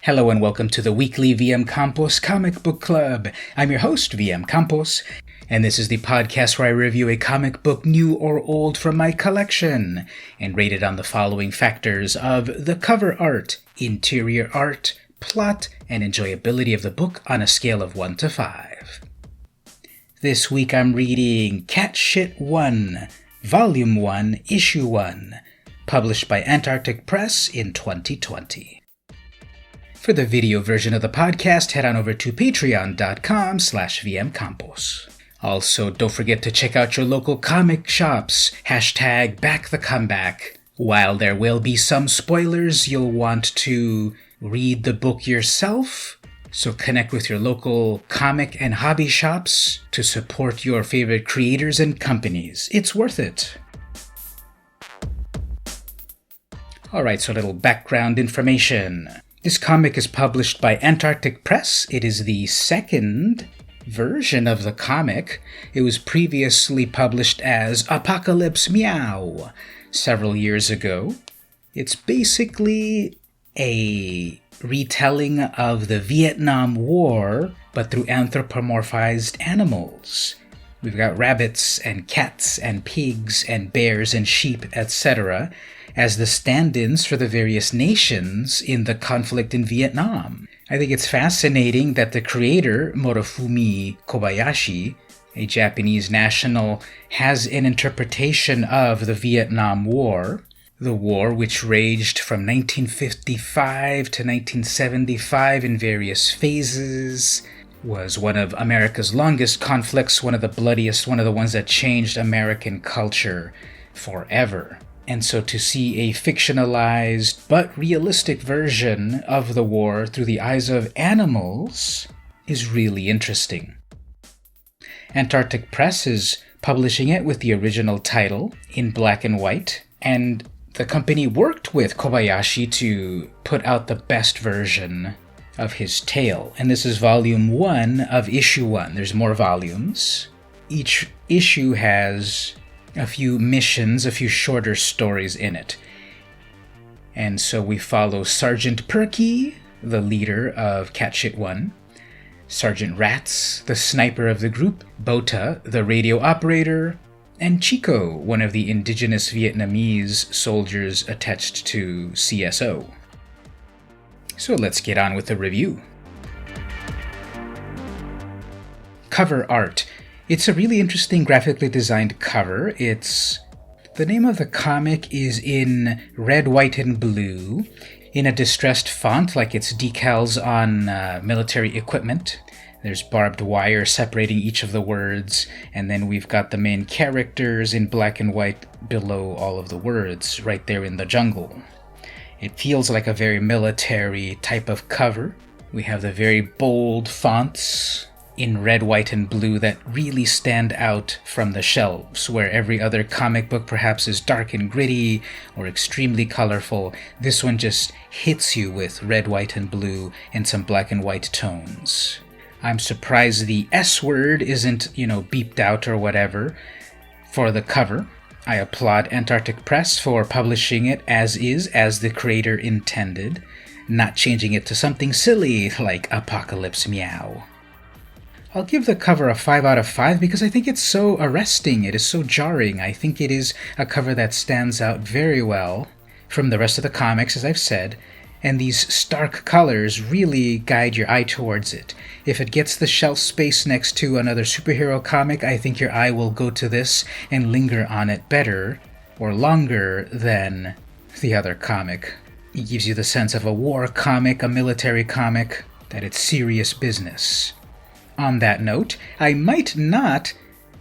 Hello and welcome to the weekly VM Campos Comic Book Club. I'm your host, VM Campos, and this is the podcast where I review a comic book new or old from my collection and rate it on the following factors of the cover art, interior art, plot, and enjoyability of the book on a scale of 1 to 5. This week I'm reading Cat Shit 1, Volume 1, Issue 1, published by Antarctic Press in 2020. For the video version of the podcast, head on over to patreon.com/vmcampos. Also, don't forget to check out your local comic shops, #BackTheComeback. While there will be some spoilers, you'll want to read the book yourself, so connect with your local comic and hobby shops to support your favorite creators and companies. It's worth it. Alright, so a little background information. This comic is published by Antarctic Press. It is the second version of the comic. It was previously published as Apocalypse Meow several years ago. It's basically a retelling of the Vietnam War, but through anthropomorphized animals. We've got rabbits and cats and pigs and bears and sheep, etc., as the stand-ins for the various nations in the conflict in Vietnam. I think it's fascinating that the creator, Morifumi Kobayashi, a Japanese national, has an interpretation of the Vietnam War, the war which raged from 1955 to 1975 in various phases, was one of America's longest conflicts, one of the bloodiest, one of the ones that changed American culture forever. And so to see a fictionalized but realistic version of the war through the eyes of animals is really interesting. Antarctic Press is publishing it with the original title in black and white, and the company worked with Kobayashi to put out the best version of his tale. And this is volume 1 of issue 1. There's more volumes. Each issue has a few missions, a few shorter stories in it. And so we follow Sergeant Perky, the leader of Cat Shit 1, Sergeant Rats, the sniper of the group, Bota, the radio operator, and Chico, one of the indigenous Vietnamese soldiers attached to CSO. So let's get on with the review. Cover art. It's a really interesting graphically designed cover. The name of the comic is in red, white, and blue, in a distressed font like it's decals on military equipment. There's barbed wire separating each of the words, and then we've got the main characters in black and white below all of the words, right there in the jungle. It feels like a very military type of cover. We have the very bold fonts in red, white, and blue that really stand out from the shelves, where every other comic book perhaps is dark and gritty or extremely colorful. This one just hits you with red, white, and blue and some black and white tones. I'm surprised the S word isn't, beeped out or whatever for the cover. I applaud Antarctic Press for publishing it as is, as the creator intended, not changing it to something silly like Apocalypse Meow. I'll give the cover a 5 out of 5 because I think it's so arresting, it is so jarring. I think it is a cover that stands out very well from the rest of the comics, as I've said, and these stark colors really guide your eye towards it. If it gets the shelf space next to another superhero comic, I think your eye will go to this and linger on it better or longer than the other comic. It gives you the sense of a war comic, a military comic, that it's serious business. On that note, I might not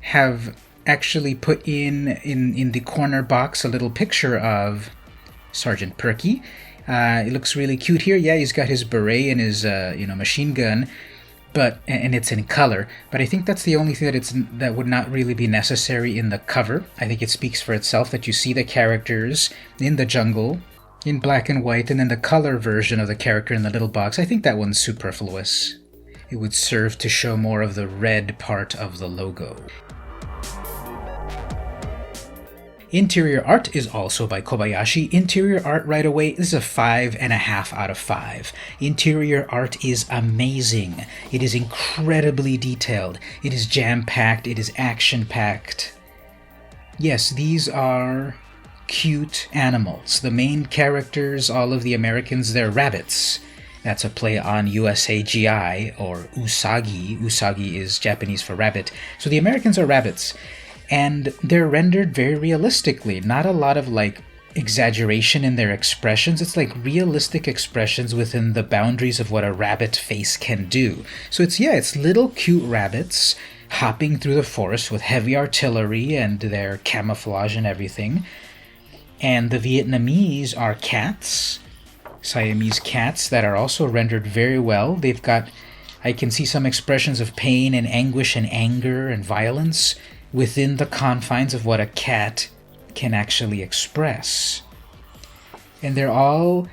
have actually put in the corner box a little picture of Sergeant Perky. It looks really cute here. Yeah, he's got his beret and his machine gun, and it's in color. But I think that's the only thing that would not really be necessary in the cover. I think it speaks for itself that you see the characters in the jungle in black and white, and then the color version of the character in the little box. I think that one's superfluous. It would serve to show more of the red part of the logo. Interior art is also by Kobayashi. Interior art right away, this is a 5.5 out of 5. Interior art is amazing. It is incredibly detailed. It is jam-packed. It is action-packed. Yes, these are cute animals. The main characters, all of the Americans, they're rabbits. That's a play on USAGI, or Usagi. Usagi is Japanese for rabbit. So the Americans are rabbits. And they're rendered very realistically. Not a lot of, exaggeration in their expressions. It's realistic expressions within the boundaries of what a rabbit face can do. So it's little cute rabbits hopping through the forest with heavy artillery and their camouflage and everything. And the Vietnamese are cats, Siamese cats, that are also rendered very well. They've got, I can see some expressions of pain and anguish and anger and violence within the confines of what a cat can actually express. And they're all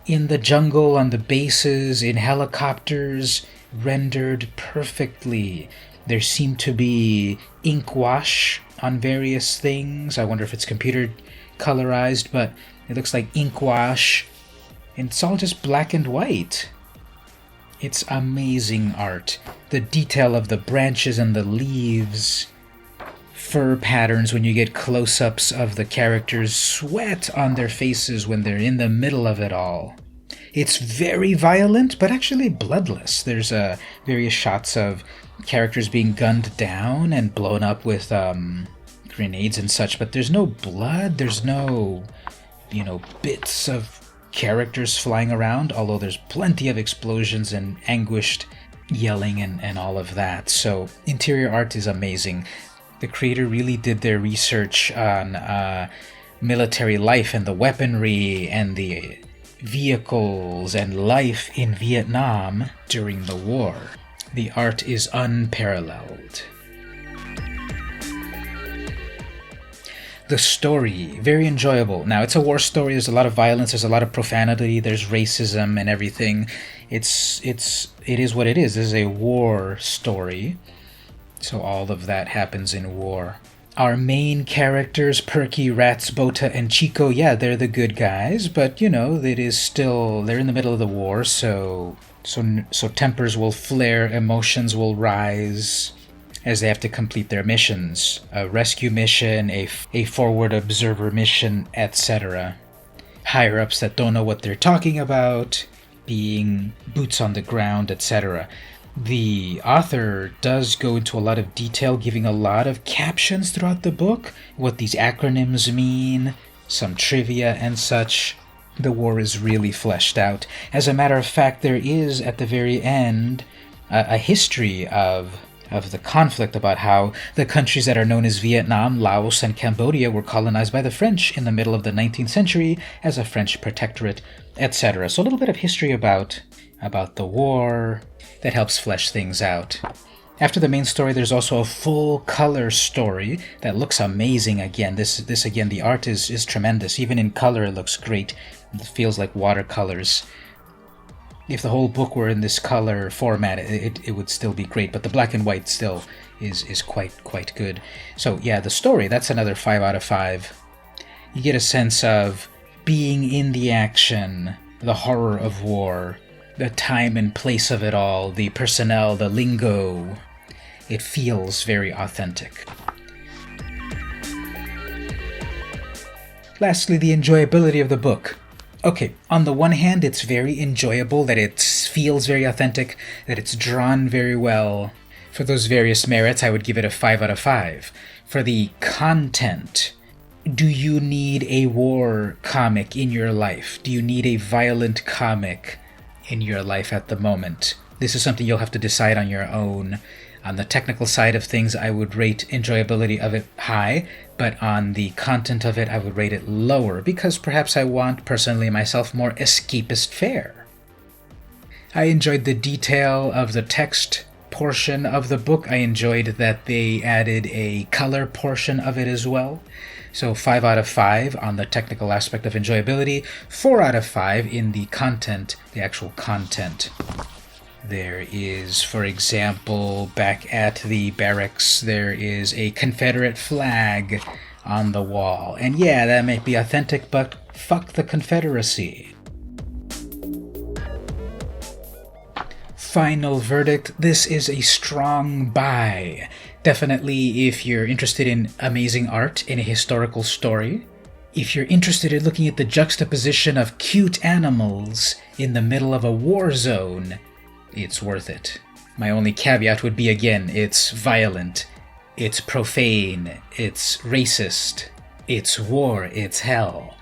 in the jungle, on the bases, in helicopters, rendered perfectly. There seem to be ink wash on various things. I wonder if it's computer colorized, but it looks like ink wash. And it's all just black and white. It's amazing art. The detail of the branches and the leaves. Fur patterns when you get close-ups of the characters, sweat on their faces when they're in the middle of it all. It's very violent, but actually bloodless. There's various shots of characters being gunned down and blown up with grenades and such, but there's no blood, there's no, bits of characters flying around, although there's plenty of explosions and anguished yelling and all of that. So interior art is amazing. The creator really did their research on military life and the weaponry and the vehicles and life in Vietnam during the war. The art is unparalleled. The story, very enjoyable. Now, it's a war story. There's a lot of violence. There's a lot of profanity. There's racism and everything. It is what it is. This is a war story. So all of that happens in war. Our main characters, Perky, Rats, Bota, and Chico, yeah, they're the good guys, but, it is still, they're in the middle of the war, so tempers will flare, emotions will rise as they have to complete their missions. A rescue mission, a forward observer mission, etc. Higher-ups that don't know what they're talking about, being boots on the ground, etc. The author does go into a lot of detail, giving a lot of captions throughout the book, what these acronyms mean, some trivia and such. The war is really fleshed out. As a matter of fact, there is, at the very end, a history of the conflict about how the countries that are known as Vietnam, Laos, and Cambodia were colonized by the French in the middle of the 19th century as a French protectorate, etc. So a little bit of history about the war that helps flesh things out. After the main story, there's also a full-color story that looks amazing again. This again, the art is tremendous. Even in color, it looks great. It feels like watercolors. If the whole book were in this color format, it would still be great, but the black and white still is quite good. So yeah, the story, that's another 5 out of 5. You get a sense of being in the action, the horror of war, the time and place of it all, the personnel, the lingo. It feels very authentic. Lastly, the enjoyability of the book. Okay, on the one hand, it's very enjoyable, that it feels very authentic, that it's drawn very well. For those various merits, I would give it a 5 out of 5. For the content, do you need a war comic in your life? Do you need a violent comic in your life at the moment? This is something you'll have to decide on your own. On the technical side of things, I would rate enjoyability of it high, but on the content of it, I would rate it lower, because perhaps I want, personally myself, more escapist fare. I enjoyed the detail of the text portion of the book. I enjoyed that they added a color portion of it as well. So 5 out of 5 on the technical aspect of enjoyability, 4 out of 5 in the content, the actual content. There is, for example, back at the barracks, there is a Confederate flag on the wall. And yeah, that might be authentic, but fuck the Confederacy. Final verdict, this is a strong buy. Definitely if you're interested in amazing art in a historical story. If you're interested in looking at the juxtaposition of cute animals in the middle of a war zone, it's worth it. My only caveat would be, again, it's violent, it's profane, it's racist, it's war, it's hell.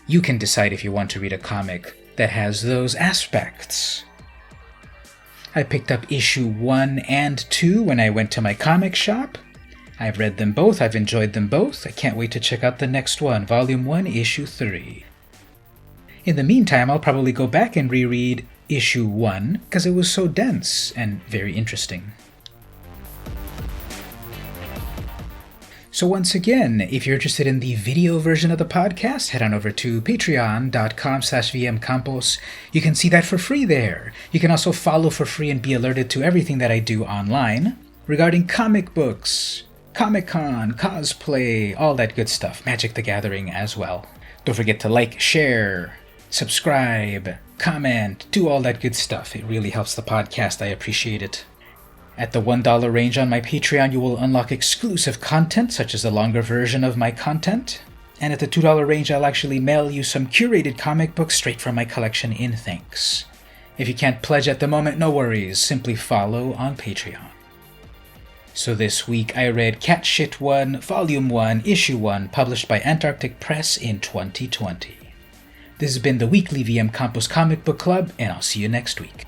You can decide if you want to read a comic that has those aspects. I picked up issue 1 and 2 when I went to my comic shop. I've read them both, I've enjoyed them both. I can't wait to check out the next one, Volume 1, Issue 3. In the meantime, I'll probably go back and reread issue 1 because it was so dense and very interesting. So once again, if you're interested in the video version of the podcast, head on over to patreon.com/vmcampos. You can see that for free there. You can also follow for free and be alerted to everything that I do online regarding comic books, Comic-Con, cosplay, all that good stuff. Magic the Gathering as well. Don't forget to like, share, subscribe, comment, do all that good stuff. It really helps the podcast. I appreciate it. At the $1 range on my Patreon, you will unlock exclusive content, such as the longer version of my content. And at the $2 range, I'll actually mail you some curated comic books straight from my collection in thanks. If you can't pledge at the moment, no worries. Simply follow on Patreon. So this week, I read Cat Shit 1, Volume 1, Issue 1, published by Antarctic Press in 2020. This has been the weekly VM Campos Comic Book Club, and I'll see you next week.